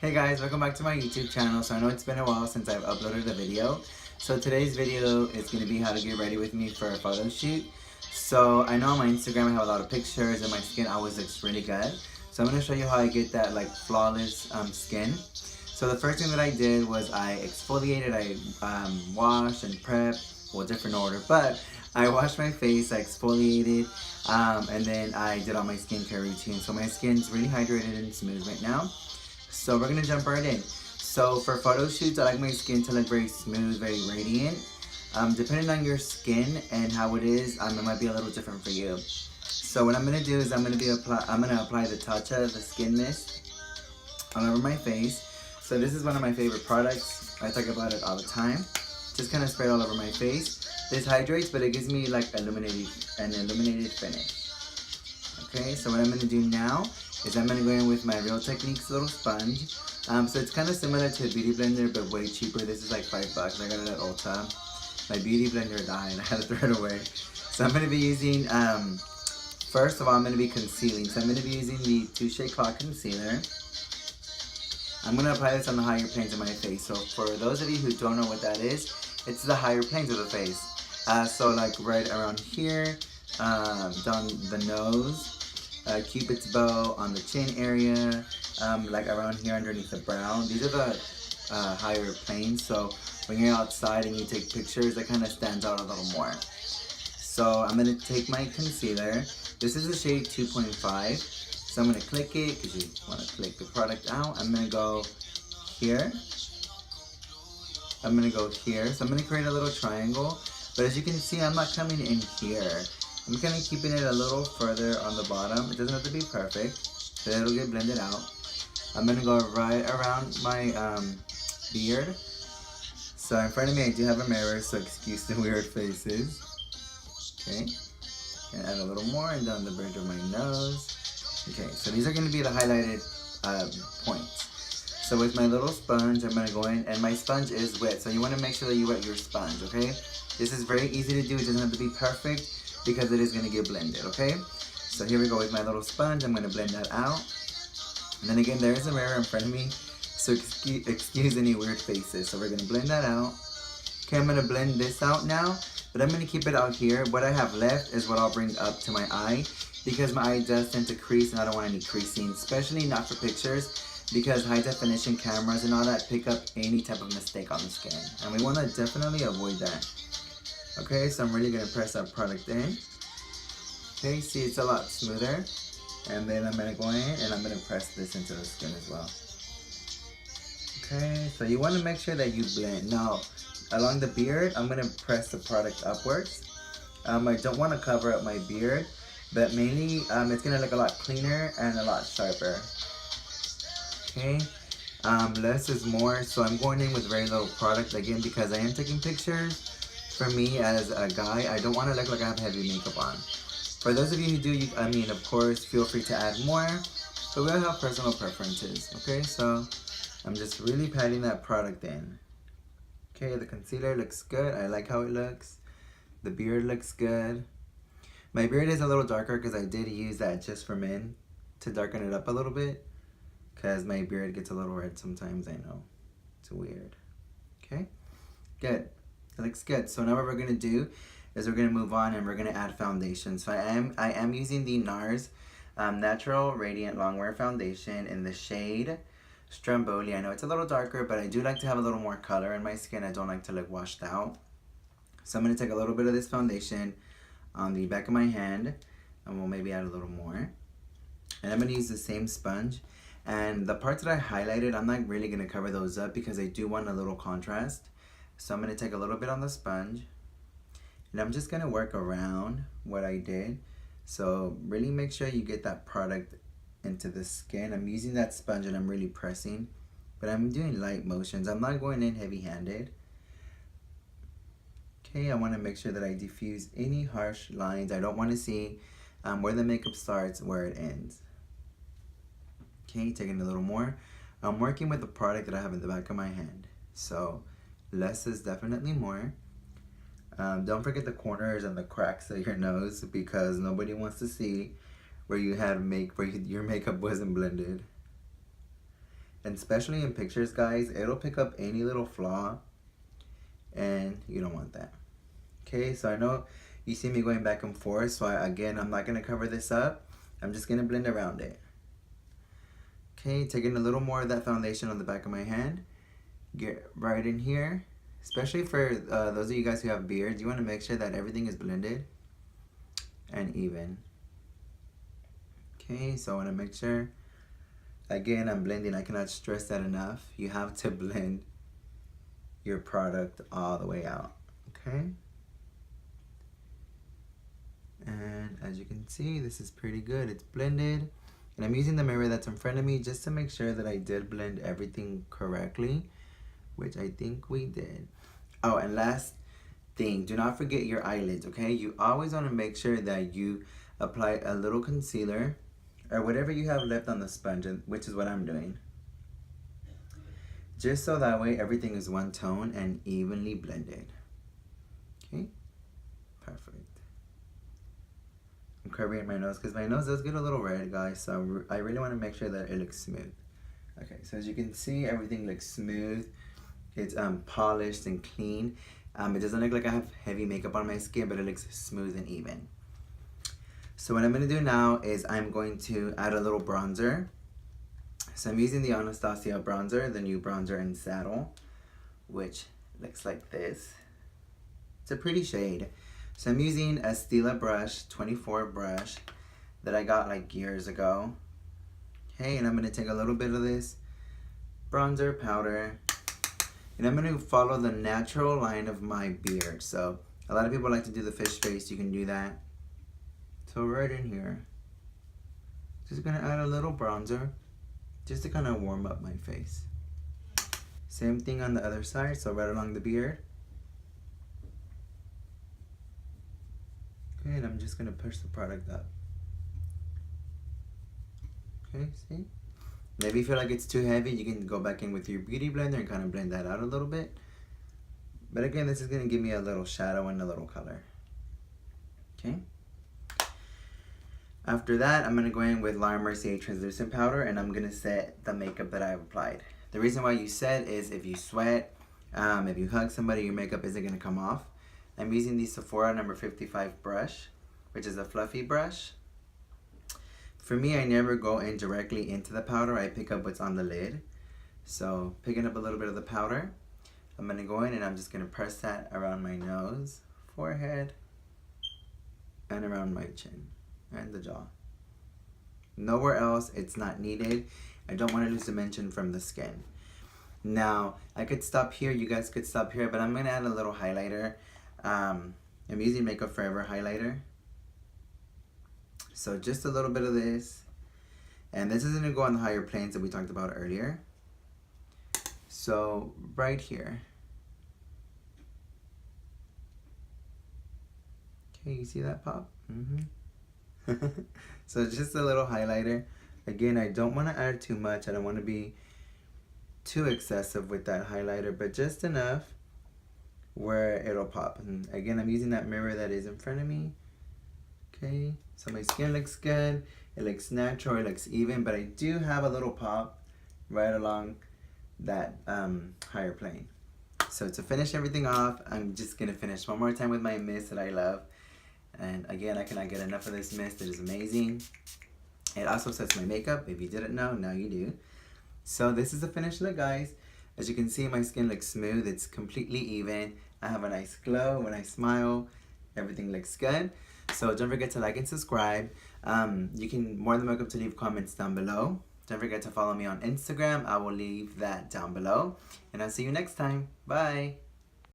Hey guys, welcome back to my YouTube channel. So I know it's been a while since I've uploaded a video. So today's video is going to be how to get ready with me for a photo shoot. So I know on my Instagram I have a lot of pictures and my skin always looks really good. So I'm going to show you how I get that like flawless skin. So the first thing that I did was I exfoliated, I washed and prepped, well different order, but I washed my face, I exfoliated, and then I did all my skincare routine. So my skin's really hydrated and smooth right now. So we're gonna jump right in. So for photo shoots, I like my skin to look very smooth, very radiant. Depending on your skin and how it is, it might be a little different for you. So what I'm gonna do is I'm gonna apply the tatcha, the skin mist, all over my face. So this is one of my favorite products. I talk about it all the time. Just kind of spray it all over my face. This hydrates, but it gives me like an illuminated finish. Okay, so what I'm gonna do now is I'm gonna go in with my Real Techniques little sponge. So it's kind of similar to a beauty blender, but way cheaper. This is like $5. I got it at Ulta. My beauty blender died. I had to throw it away. So I'm gonna be using, first of all, I'm gonna be concealing. So I'm gonna be using the Touché Cloud Concealer. I'm gonna apply this on the higher planes of my face. So for those of you who don't know what that is, it's the higher planes of the face. So like right around here, down the nose, Cupid's bow on the chin area, like around here underneath the brow. These are the higher planes, so when you're outside and you take pictures, it kind of stands out a little more. So I'm going to take my concealer. This is the shade 2.5. So I'm going to click it, because you want to click the product out. I'm going to go here. I'm going to go here. So I'm going to create a little triangle. But as you can see, I'm not coming in here. I'm kind of keeping it a little further on the bottom. It doesn't have to be perfect, so it'll get blended out. I'm going to go right around my beard. So in front of me I do have a mirror, so excuse the weird faces. Okay, and add a little more and down the bridge of my nose. Okay, so these are going to be the highlighted points. So with my little sponge, I'm going to go in, and my sponge is wet, so you want to make sure that you wet your sponge, okay? This is very easy to do, it doesn't have to be perfect, because it is going to get blended, okay? So here we go with my little sponge. I'm going to blend that out. And then again, there is a mirror in front of me, so excuse any weird faces. So we're going to blend that out. Okay, I'm going to blend this out now, but I'm going to keep it out here. What I have left is what I'll bring up to my eye, because my eye does tend to crease, and I don't want any creasing, especially not for pictures, because high definition cameras and all that pick up any type of mistake on the skin, and we want to definitely avoid that. Okay, so I'm really going to press that product in. Okay, see, it's a lot smoother. And then I'm going to go in and I'm going to press this into the skin as well. Okay, so you want to make sure that you blend. Now, along the beard, I'm going to press the product upwards. I don't want to cover up my beard, but mainly it's going to look a lot cleaner and a lot sharper. Okay, less is more, so I'm going in with very little product again because I am taking pictures. For me as a guy, I don't want to look like I have heavy makeup on. For those of you who do, of course, feel free to add more, but we all have personal preferences, okay? So I'm just really patting that product in. Okay, the concealer looks good. I like how it looks. The beard looks good. My beard is a little darker because I did use that Just for Men to darken it up a little bit, because my beard gets a little red sometimes, I know. It's weird. Okay, good. It looks good. So now what we're gonna do is we're gonna move on and we're gonna add foundation. So I am using the Nars Natural Radiant Longwear Foundation in the shade Stromboli. I know it's a little darker, but I do like to have a little more color in my skin. I don't like to look washed out. So I'm gonna take a little bit of this foundation on the back of my hand, and we'll maybe add a little more. And I'm gonna use the same sponge. And the parts that I highlighted, I'm not really gonna cover those up because I do want a little contrast. So I'm going to take a little bit on the sponge, and I'm just going to work around what I did. So really make sure you get that product into the skin. I'm using that sponge and I'm really pressing, but I'm doing light motions. I'm not going in heavy-handed. Okay, I want to make sure that I diffuse any harsh lines. I don't want to see where the makeup starts, where it ends. Okay, taking a little more. I'm working with the product that I have in the back of my hand. So less is definitely more. Don't forget the corners and the cracks of your nose, because nobody wants to see where you had your makeup wasn't blended. And especially in pictures, guys, it'll pick up any little flaw, and you don't want that. Okay, so I know you see me going back and forth, so again, I'm not going to cover this up. I'm just going to blend around it. Okay, taking a little more of that foundation on the back of my hand. Get right in here. Especially for those of you guys who have beards, you want to make sure that everything is blended and even. Okay, so I want to make sure, again, I'm blending. I cannot stress that enough. You have to blend your product all the way out. Okay? And as you can see, this is pretty good. It's blended. And I'm using the mirror that's in front of me just to make sure that I did blend everything correctly, which I think we did. Oh, and last thing, do not forget your eyelids, okay? You always want to make sure that you apply a little concealer or whatever you have left on the sponge, which is what I'm doing. Just so that way everything is one tone and evenly blended. Okay? Perfect. I'm covering my nose because my nose does get a little red, guys, so I really want to make sure that it looks smooth. Okay, so as you can see, everything looks smooth. It's polished and clean. It doesn't look like I have heavy makeup on my skin, but it looks smooth and even. So what I'm going to do now is I'm going to add a little bronzer. So I'm using the Anastasia bronzer, the new bronzer in Saddle, which looks like this. It's a pretty shade. So I'm using a Stila brush, 24 brush, that I got like years ago. Okay, and I'm going to take a little bit of this bronzer powder, and I'm going to follow the natural line of my beard. So a lot of people like to do the fish face. You can do that. So right in here, just going to add a little bronzer just to kind of warm up my face. Same thing on the other side, so right along the beard. Okay, and I'm just going to push the product up. Okay, see? Maybe you feel like it's too heavy, you can go back in with your beauty blender and kind of blend that out a little bit. But again, this is going to give me a little shadow and a little color. Okay? After that, I'm going to go in with Laurent Mercier translucent powder, and I'm going to set the makeup that I've applied. The reason why you set is if you sweat, if you hug somebody, your makeup isn't going to come off. I'm using the Sephora number 55 brush, which is a fluffy brush. For me, I never go in directly into the powder. I pick up what's on the lid. So picking up a little bit of the powder, I'm going to go in and I'm just going to press that around my nose, forehead, and around my chin and the jaw. Nowhere else, it's not needed. I don't want to lose dimension from the skin. Now, I could stop here, you guys could stop here, but I'm going to add a little highlighter. I'm using Makeup Forever highlighter. So just a little bit of this. And this is going to go on the higher planes that we talked about earlier. So right here. Okay, you see that pop? So just a little highlighter. Again, I don't want to add too much. I don't want to be too excessive with that highlighter, but just enough where it'll pop. And again, I'm using that mirror that is in front of me. Okay, so my skin looks good. It looks natural, it looks even, but I do have a little pop right along that higher plane. So to finish everything off, I'm just gonna finish one more time with my mist that I love. And again, I cannot get enough of this mist. It is amazing. It also sets my makeup. If you didn't know, now you do. So this is the finished look, guys. As you can see, my skin looks smooth. It's completely even. I have a nice glow when I smile. Everything looks good. So don't forget to like and subscribe. You can more than welcome to leave comments down below. Don't forget to follow me on Instagram. I will leave that down below. And I'll see you next time. Bye.